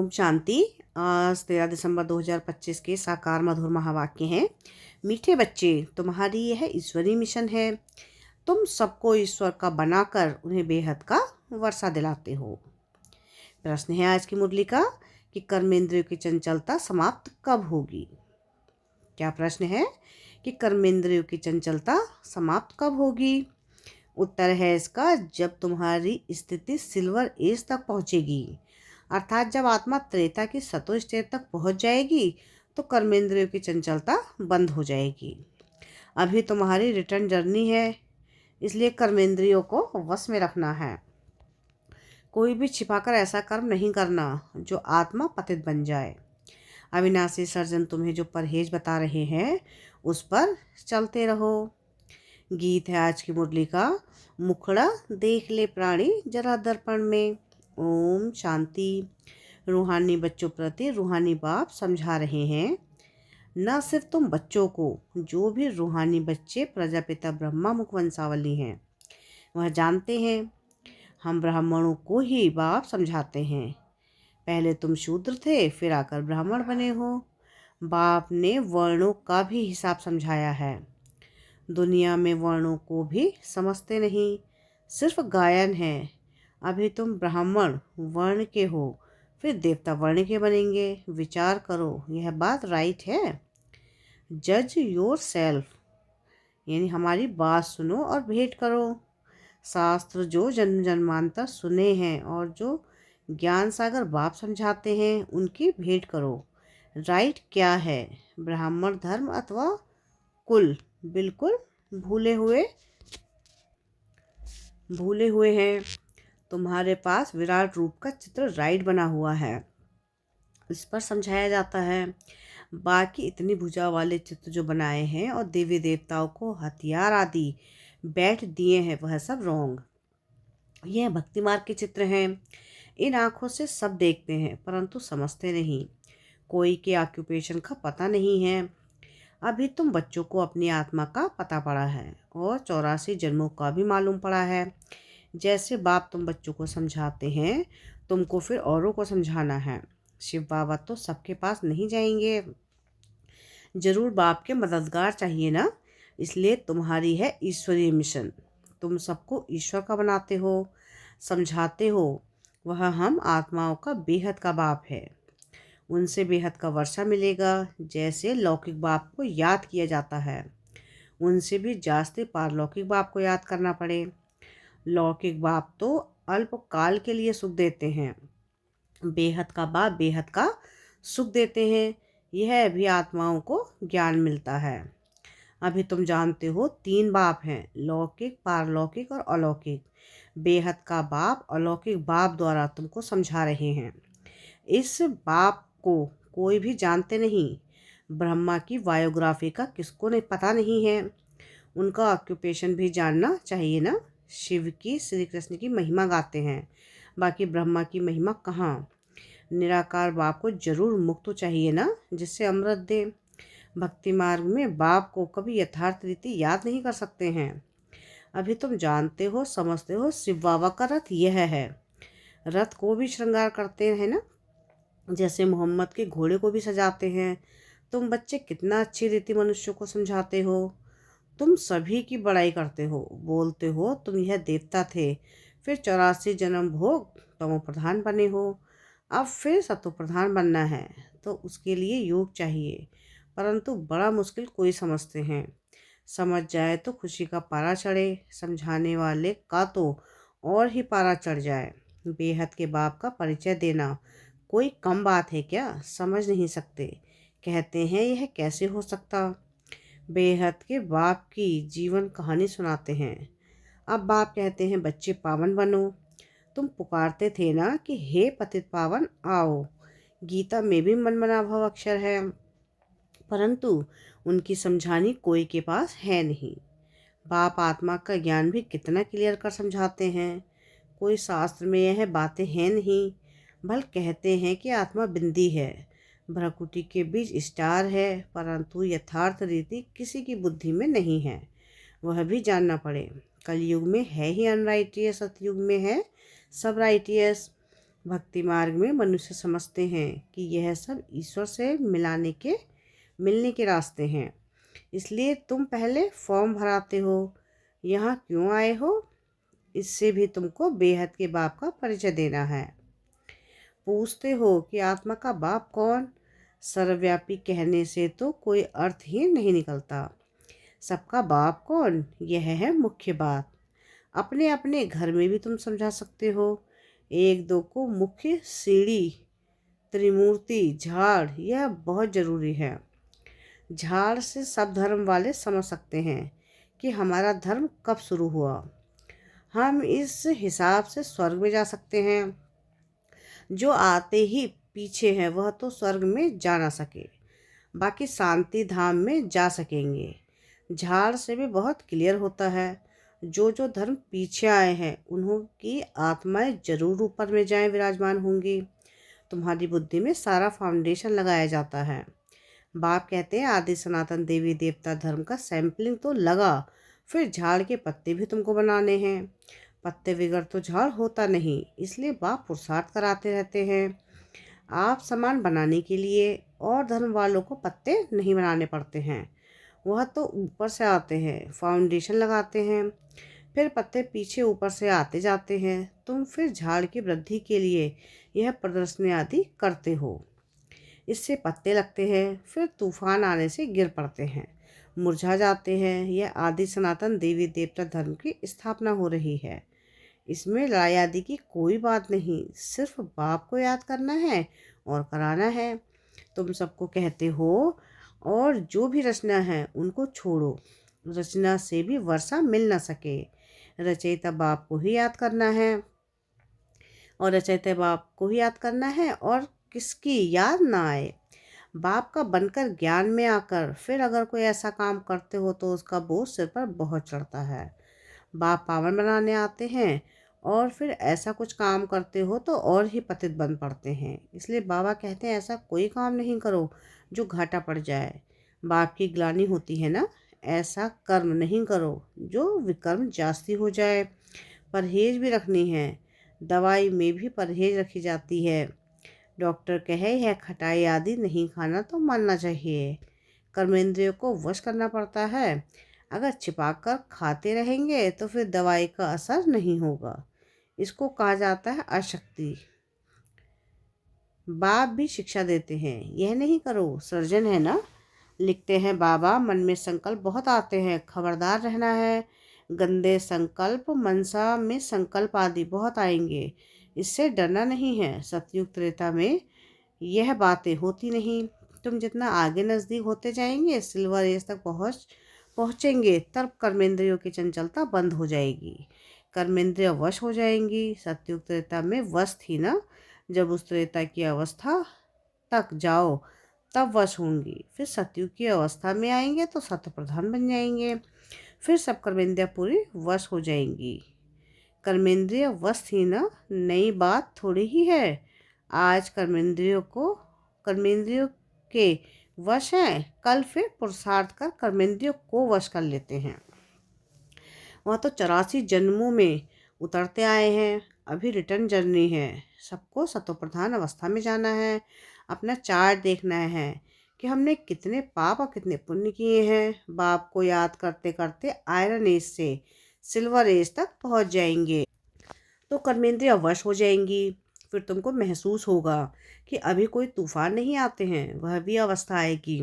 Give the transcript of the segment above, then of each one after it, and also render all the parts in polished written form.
ओम शांति। आज 13 दिसंबर 2025 के साकार मधुर महावाक्य हैं। मीठे बच्चे, तुम्हारी यह ईश्वरीय मिशन है। तुम सबको ईश्वर का बनाकर उन्हें बेहद का वर्षा दिलाते हो। प्रश्न है आज की मुरली का कि कर्मेंद्रियों की चंचलता समाप्त कब होगी। क्या प्रश्न है कि कर्मेंद्रियों की चंचलता समाप्त कब होगी। उत्तर है इसका, जब तुम्हारी स्थिति सिल्वर एज तक पहुंचेगी, अर्थात जब आत्मा त्रेता की सतो स्टेज तक पहुंच जाएगी तो कर्मेंद्रियों की चंचलता बंद हो जाएगी। अभी तुम्हारी रिटर्न जर्नी है, इसलिए कर्मेंद्रियों को वश में रखना है। कोई भी छिपाकर ऐसा कर्म नहीं करना जो आत्मा पतित बन जाए। अविनाशी सर्जन तुम्हें जो परहेज बता रहे हैं उस पर चलते रहो। गीत है आज की मुरली का, मुखड़ा देख ले प्राणी जरा दर्पण में। ओम शांति। रूहानी बच्चों प्रति रूहानी बाप समझा रहे हैं, न सिर्फ तुम बच्चों को, जो भी रूहानी बच्चे प्रजापिता ब्रह्मा मुख वंशावली हैं वह जानते हैं। हम ब्राह्मणों को ही बाप समझाते हैं। पहले तुम शूद्र थे, फिर आकर ब्राह्मण बने हो। बाप ने वर्णों का भी हिसाब समझाया है। दुनिया में वर्णों को भी समझते नहीं, सिर्फ गायन है। अभी तुम ब्राह्मण वर्ण के हो, फिर देवता वर्ण के बनेंगे। विचार करो, यह बात राइट है। जज योर सेल्फ, यानी हमारी बात सुनो और भेंट करो। शास्त्र जो जन्म जन्मांतर सुने हैं और जो ज्ञान सागर बाप समझाते हैं उनकी भेंट करो। राइट क्या है, ब्राह्मण धर्म अथवा कुल बिल्कुल भूले हुए हैं। तुम्हारे पास विराट रूप का चित्र राइट बना हुआ है, इस पर समझाया जाता है। बाकी इतनी भुजा वाले चित्र जो बनाए हैं और देवी देवताओं को हथियार आदि बैठ दिए हैं वह सब रॉन्ग। यह भक्ति मार्ग के चित्र हैं। इन आँखों से सब देखते हैं परंतु समझते नहीं। कोई के ऑक्यूपेशन का पता नहीं है। अभी तुम बच्चों को अपनी आत्मा का पता पड़ा है और 84 जन्मों का भी मालूम पड़ा है। जैसे बाप तुम बच्चों को समझाते हैं, तुमको फिर औरों को समझाना है। शिव बाबा तो सबके पास नहीं जाएंगे, जरूर बाप के मददगार चाहिए ना। इसलिए तुम्हारी है ईश्वरीय मिशन। तुम सबको ईश्वर का बनाते हो, समझाते हो। वह हम आत्माओं का बेहद का बाप है। उनसे बेहद का वर्षा मिलेगा। जैसे लौकिक बाप को याद किया जाता है, उनसे भी जास्ते पारलौकिक बाप को याद करना पड़े। लौकिक बाप तो अल्पकाल के लिए सुख देते हैं, बेहद का बाप बेहद का सुख देते हैं। यह भी आत्माओं को ज्ञान मिलता है। अभी तुम जानते हो 3 बाप हैं, लौकिक, पारलौकिक और अलौकिक। बेहद का बाप अलौकिक बाप द्वारा तुमको समझा रहे हैं। इस बाप को कोई भी जानते नहीं। ब्रह्मा की बायोग्राफी का किसको नहीं पता नहीं है। उनका ऑक्यूपेशन भी जानना चाहिए ना। शिव की, श्री कृष्ण की महिमा गाते हैं, बाकी ब्रह्मा की महिमा कहाँ। निराकार बाप को जरूर मुक्त चाहिए ना, जिससे अमृत दे। भक्ति मार्ग में बाप को कभी यथार्थ रीति याद नहीं कर सकते हैं। अभी तुम जानते हो, समझते हो, शिव बाबा का रथ यह है। रथ को भी श्रृंगार करते हैं ना, जैसे मोहम्मद के घोड़े को भी सजाते हैं। तुम बच्चे कितना अच्छी रीति मनुष्यों को समझाते हो। तुम सभी की बड़ाई करते हो, बोलते हो तुम यह देवता थे, फिर 84 जन्म भोग तमो प्रधान बने हो। अब फिर सतो प्रधान बनना है तो उसके लिए योग चाहिए, परंतु बड़ा मुश्किल कोई समझते हैं। समझ जाए तो खुशी का पारा चढ़े, समझाने वाले का तो और ही पारा चढ़ जाए। बेहद के बाप का परिचय देना कोई कम बात है क्या। समझ नहीं सकते, कहते हैं यह कैसे हो सकता। बेहद के बाप की जीवन कहानी सुनाते हैं। अब बाप कहते हैं बच्चे पावन बनो। तुम पुकारते थे ना कि हे पतित पावन आओ। गीता में भी मनमना भव अक्षर है, परंतु उनकी समझानी कोई के पास है नहीं। बाप आत्मा का ज्ञान भी कितना क्लियर कर समझाते हैं। कोई शास्त्र में यह बातें हैं नहीं, बल कहते हैं कि आत्मा बिंदी है, भ्रकुटी के बीच स्टार है, परंतु यथार्थ रीति किसी की बुद्धि में नहीं है। वह भी जानना पड़े। कलयुग में है ही अनराइटियस, सतयुग में है सब राइटियस। भक्ति मार्ग में मनुष्य समझते हैं कि यह सब ईश्वर से मिलने के रास्ते हैं। इसलिए तुम पहले फॉर्म भराते हो, यहाँ क्यों आए हो, इससे भी तुमको बेहद के बाप का परिचय देना है। पूछते हो कि आत्मा का बाप कौन? सर्वव्यापी कहने से तो कोई अर्थ ही नहीं निकलता। सबका बाप कौन, यह है मुख्य बात। अपने अपने घर में भी तुम समझा सकते हो। एक दो को मुख्य सीढ़ी, त्रिमूर्ति, झाड़, यह बहुत जरूरी है। झाड़ से सब धर्म वाले समझ सकते हैं कि हमारा धर्म कब शुरू हुआ। हम इस हिसाब से स्वर्ग में जा सकते हैं। जो आते ही पीछे हैं वह तो स्वर्ग में जा ना सके, बाकी शांति धाम में जा सकेंगे। झाड़ से भी बहुत क्लियर होता है। जो जो धर्म पीछे आए हैं उन्हों की आत्माएं जरूर ऊपर में जाएं विराजमान होंगी। तुम्हारी बुद्धि में सारा फाउंडेशन लगाया जाता है। बाप कहते हैं आदि सनातन देवी देवता धर्म का सैंपलिंग तो लगा, फिर झाड़ के पत्ते भी तुमको बनाने हैं। पत्ते बगैर तो झाड़ होता नहीं, इसलिए बाप पुरुषार्थ कराते रहते हैं। आप सामान बनाने के लिए और धर्म वालों को पत्ते नहीं बनाने पड़ते हैं, वह तो ऊपर से आते हैं, फाउंडेशन लगाते हैं, फिर पत्ते पीछे ऊपर से आते जाते हैं। तुम फिर झाड़ की वृद्धि के लिए यह प्रदर्शनी आदि करते हो, इससे पत्ते लगते हैं, फिर तूफान आने से गिर पड़ते हैं, मुरझा जाते हैं। यह आदि सनातन देवी देवता धर्म की स्थापना हो रही है। इसमें लड़ाई आदि की कोई बात नहीं, सिर्फ बाप को याद करना है और कराना है। तुम सबको कहते हो और जो भी रचना है उनको छोड़ो। रचना से भी वर्षा मिल न सके, रचयिता बाप को ही याद करना है और किसकी याद ना आए। बाप का बनकर ज्ञान में आकर फिर अगर कोई ऐसा काम करते हो तो उसका बोझ सिर पर बहुत चढ़ता है। बाप पावन बनाने आते हैं और फिर ऐसा कुछ काम करते हो तो और ही पतित बन पड़ते हैं। इसलिए बाबा कहते हैं ऐसा कोई काम नहीं करो जो घाटा पड़ जाए। बाप की ग्लानि होती है ना, ऐसा कर्म नहीं करो जो विकर्म जास्ती हो जाए। परहेज भी रखनी है, दवाई में भी परहेज रखी जाती है। डॉक्टर कहे यह खटाई आदि नहीं खाना तो मानना चाहिए। कर्मेंद्रियों को वश करना पड़ता है। अगर छिपाकर खाते रहेंगे तो फिर दवाई का असर नहीं होगा। इसको कहा जाता है अशक्ति। बाप भी शिक्षा देते हैं, यह नहीं करो, सर्जन है ना। लिखते हैं बाबा मन में संकल्प बहुत आते हैं, खबरदार रहना है। गंदे संकल्प, मनसा में संकल्प आदि बहुत आएंगे, इससे डरना नहीं है। सतयुग त्रेता में यह बातें होती नहीं। तुम जितना आगे नज़दीक होते जाएंगे, सिल्वर एज तक पहुँचेंगे, तब कर्मेंद्रियों की चंचलता बंद हो जाएगी, कर्मेंद्रिय वश हो जाएंगी। सतयुग त्रेता में वश थी ना, जब उस त्रेता की अवस्था तक जाओ तब वश होंगी। फिर सतयुग की अवस्था में आएंगे तो सत्य प्रधान बन जाएंगे, फिर सब कर्मेंद्रियाँ पूरी वश हो जाएंगी। कर्मेंद्रिय वश थी ना, नई बात थोड़ी ही है। आज कर्मेंद्रियों के वश हैं, कल फिर पुरुषार्थ कर कर्मेंद्रियों को वश कर लेते हैं। वह तो 84 जन्मों में उतरते आए हैं, अभी रिटर्न जर्नी है। सबको सतोप्रधान अवस्था में जाना है। अपना चार्ट देखना है कि हमने कितने पाप और कितने पुण्य किए हैं। बाप को याद करते करते आयरन एज से सिल्वर एज तक पहुंच जाएंगे तो कर्मेंद्रिय वश हो जाएंगी। फिर तुमको महसूस होगा कि अभी कोई तूफान नहीं आते हैं, वह भी अवस्था आएगी।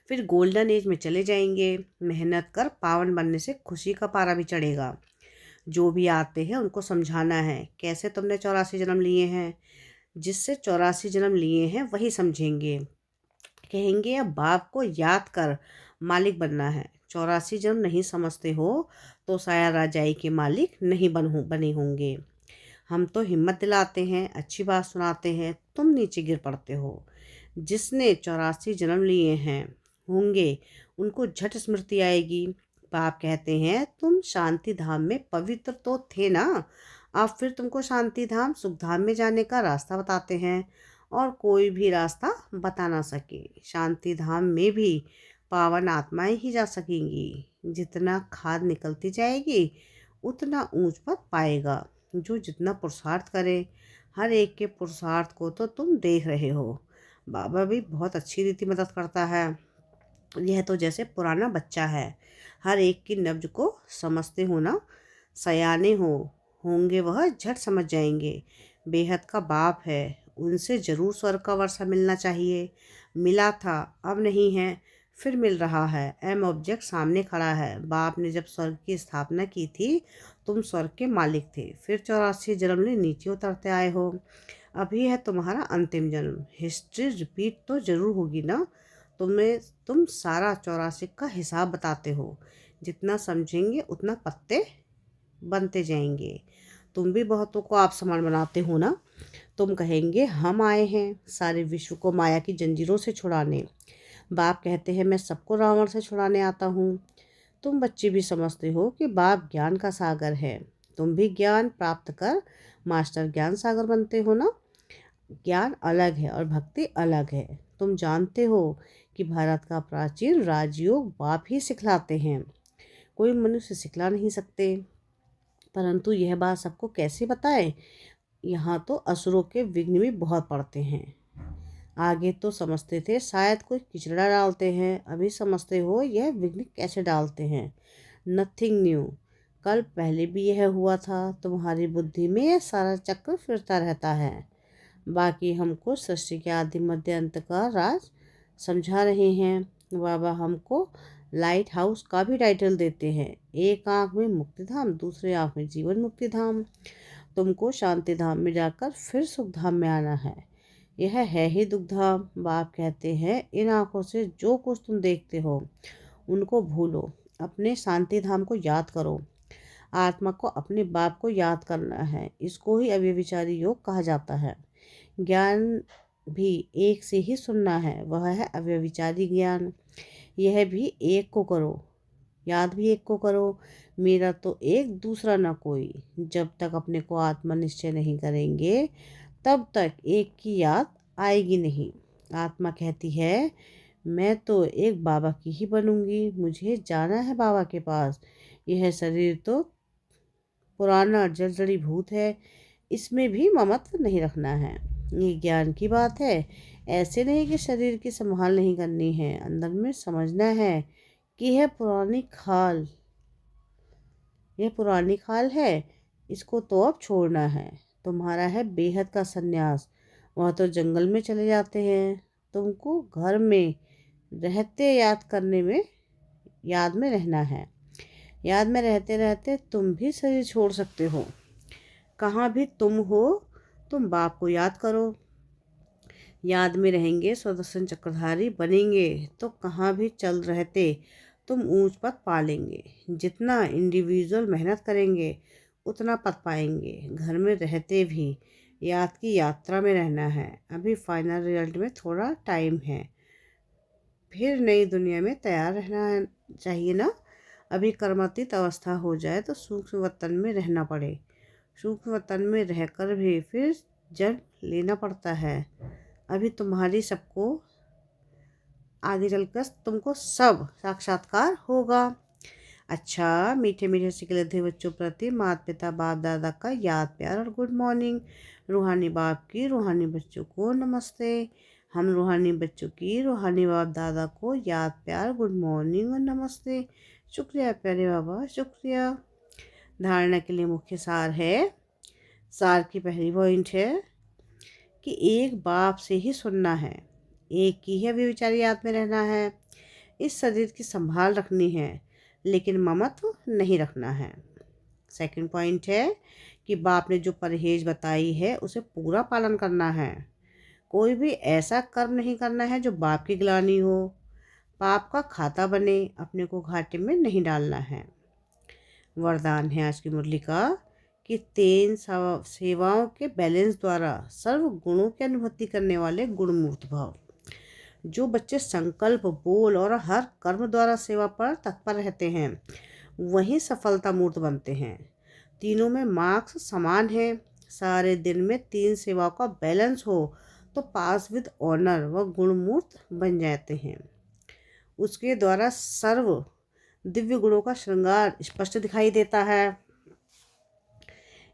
फिर गोल्डन एज में चले जाएंगे। मेहनत कर पावन बनने से खुशी का पारा भी चढ़ेगा। जो भी आते हैं उनको समझाना है कैसे तुमने 84 जन्म लिए हैं। जिससे 84 जन्म लिए हैं वही समझेंगे। कहेंगे अब बाप को याद कर मालिक बनना है। 84 जन्म नहीं समझते हो तो साया राजाई के मालिक नहीं बने होंगे। हम तो हिम्मत दिलाते हैं, अच्छी बात सुनाते हैं, तुम नीचे गिर पड़ते हो। जिसने 84 जन्म लिए हैं होंगे उनको झट स्मृति आएगी। बाप कहते हैं तुम शांति धाम में पवित्र तो थे ना, अब फिर तुमको शांति धाम सुख धाम में जाने का रास्ता बताते हैं, और कोई भी रास्ता बता ना सके। शांति धाम में भी पावन आत्माएं ही जा सकेंगी। जितना खाद निकलती जाएगी उतना ऊंच पद पाएगा, जो जितना पुरुषार्थ करे। हर एक के पुरुषार्थ को तो तुम देख रहे हो। बाबा भी बहुत अच्छी रीति मदद करता है। यह तो जैसे पुराना बच्चा है, हर एक की नब्ज को समझते हो ना। सयाने होंगे वह झट समझ जाएंगे। बेहद का बाप है, उनसे जरूर स्वर्ग का वर्षा मिलना चाहिए। मिला था, अब नहीं है, फिर मिल रहा है। एम ऑब्जेक्ट सामने खड़ा है। बाप ने जब स्वर्ग की स्थापना की थी, तुम स्वर्ग के मालिक थे। फिर 84 जन्म ले नीचे उतरते आए हो। अभी है तुम्हारा अंतिम जन्म। हिस्ट्री रिपीट तो जरूर होगी ना। तुम्हें तुम सारा 84 का हिसाब बताते हो। जितना समझेंगे उतना पत्ते बनते जाएंगे। तुम भी बहुतों को आप समान बनाते हो ना। तुम कहेंगे हम आए हैं सारे विश्व को माया की जंजीरों से छुड़ाने। बाप कहते हैं मैं सबको रावण से छुड़ाने आता हूँ। तुम बच्चे भी समझते हो कि बाप ज्ञान का सागर है। तुम भी ज्ञान प्राप्त कर मास्टर ज्ञान सागर बनते हो ना। ज्ञान अलग है और भक्ति अलग है। तुम जानते हो कि भारत का प्राचीन राजयोग बाप ही सिखलाते हैं। कोई मनुष्य सिखला नहीं सकते। परंतु यह बात सबको कैसे बताए। यहाँ तो असुरों के विघ्न भी बहुत पड़ते हैं। आगे तो समझते थे शायद कोई किचड़ा डालते हैं, अभी समझते हो यह विघ्न कैसे डालते हैं। Nothing new. कल पहले भी यह हुआ था। तुम्हारी बुद्धि में यह सारा चक्र फिरता रहता है। बाकी हमको सृष्टि के आदि मध्य अंत का राज समझा रहे हैं। बाबा हमको लाइट हाउस का भी टाइटल देते हैं। एक आंख में मुक्ति धाम, दूसरे आंख में जीवन मुक्ति धाम। तुमको शांति धाम में जाकर फिर सुख धाम में आना है। यह है ही दुख धाम। बाप कहते हैं इन आंखों से जो कुछ तुम देखते हो उनको भूलो, अपने शांति धाम को याद करो। आत्मा को अपने बाप को याद करना है। इसको ही अव्यभिचारी योग कहा जाता है। ज्ञान भी एक से ही सुनना है, वह है अव्यभिचारी ज्ञान। यह भी एक को करो, याद भी एक को करो। मेरा तो एक, दूसरा न कोई। जब तक अपने को आत्मा निश्चय नहीं करेंगे तब तक एक की याद आएगी नहीं। आत्मा कहती है मैं तो एक बाबा की ही बनूंगी, मुझे जाना है बाबा के पास। यह शरीर तो पुराना जर्जरी भूत है, इसमें भी ममत्व नहीं रखना है। ये ज्ञान की बात है। ऐसे नहीं कि शरीर की संभाल नहीं करनी है, अंदर में समझना है कि यह पुरानी खाल है, इसको तो अब छोड़ना है। तुम्हारा है बेहद का सन्यास। वह तो जंगल में चले जाते हैं। तुमको घर में रहते याद में रहना है। याद में रहते रहते तुम भी शरीर छोड़ सकते हो। कहाँ भी तुम हो, तुम बाप को याद करो। याद में रहेंगे, सुदर्शन चक्रधारी बनेंगे तो कहाँ भी चल रहते तुम ऊंच पद पा लेंगे। जितना इंडिविजुअल मेहनत करेंगे उतना पद पाएंगे। घर में रहते भी याद की यात्रा में रहना है। अभी फाइनल रिजल्ट में थोड़ा टाइम है, फिर नई दुनिया में तैयार रहना चाहिए ना। अभी कर्मातीत अवस्था हो जाए तो सूक्ष्म वतन में रहना पड़े। सूक्ष्म वतन में रहकर भी फिर जन्म लेना पड़ता है। अभी तुम्हारी सबको आगे चलकर तुमको सब साक्षात्कार होगा। अच्छा, मीठे मीठे सिकलते बच्चों प्रति माता पिता बाप दादा का याद प्यार और गुड मॉर्निंग। रूहानी बाप की रूहानी बच्चों को नमस्ते। हम रूहानी बच्चों की रूहानी बाप दादा को याद प्यार गुड मॉर्निंग और नमस्ते। शुक्रिया प्यारे बाबा, शुक्रिया। धारणा के लिए मुख्य सार है। सार की पहली पॉइंट है कि एक बाप से ही सुनना है, एक की ही अव्यभिचारी याद में रहना है, इस शरीर की संभाल रखनी है लेकिन ममत्व नहीं रखना है। सेकंड पॉइंट है कि बाप ने जो परहेज बताई है उसे पूरा पालन करना है। कोई भी ऐसा कर्म नहीं करना है जो बाप की ग्लानि हो, पाप का खाता बने, अपने को घाटे में नहीं डालना है। वरदान है आज की मुरली का कि 3 सेवाओं के बैलेंस द्वारा सर्व गुणों की अनुभूति करने वाले गुणमूर्त भाव। जो बच्चे संकल्प, बोल और हर कर्म द्वारा सेवा पर तत्पर रहते हैं वही सफलता मूर्त बनते हैं। तीनों में मार्क्स समान है। सारे दिन में 3 सेवाओं का बैलेंस हो तो पास विद ऑनर व गुणमूर्त बन जाते हैं। उसके द्वारा सर्व दिव्य गुणों का श्रृंगार स्पष्ट दिखाई देता है।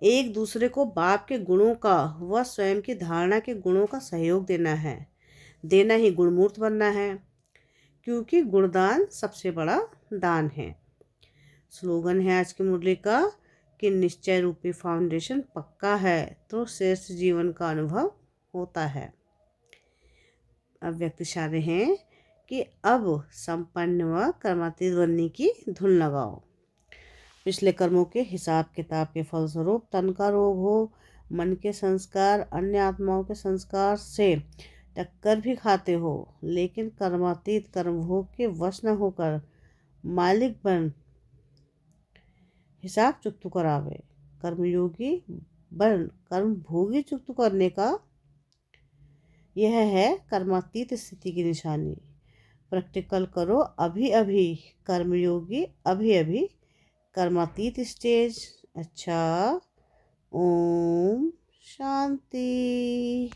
एक दूसरे को बाप के गुणों का व स्वयं की धारणा के गुणों का सहयोग देना है। देना ही गुणमूर्त बनना है, क्योंकि गुणदान सबसे बड़ा दान है। स्लोगन है आज की मुरली का कि निश्चय रूपी फाउंडेशन पक्का है तो श्रेष्ठ जीवन का अनुभव होता है। अब व्यक्ति इशारे हैं कि अब संपन्न व कर्मातीत बनने की धुन लगाओ। पिछले कर्मों के हिसाब किताब के फलस्वरूप तन का रोग हो, मन के संस्कार अन्य आत्माओं के संस्कार से टक्कर भी खाते हो, लेकिन कर्मातीत कर्मभोग के वश न होकर मालिक बन हिसाब चुकतू करावे। कर्मयोगी बन कर्म भोगी चुकतू करने का यह है कर्मातीत स्थिति की निशानी। प्रैक्टिकल करो अभी अभी कर्मयोगी, अभी अभी कर्मातीत स्टेज। अच्छा, ओम शांति।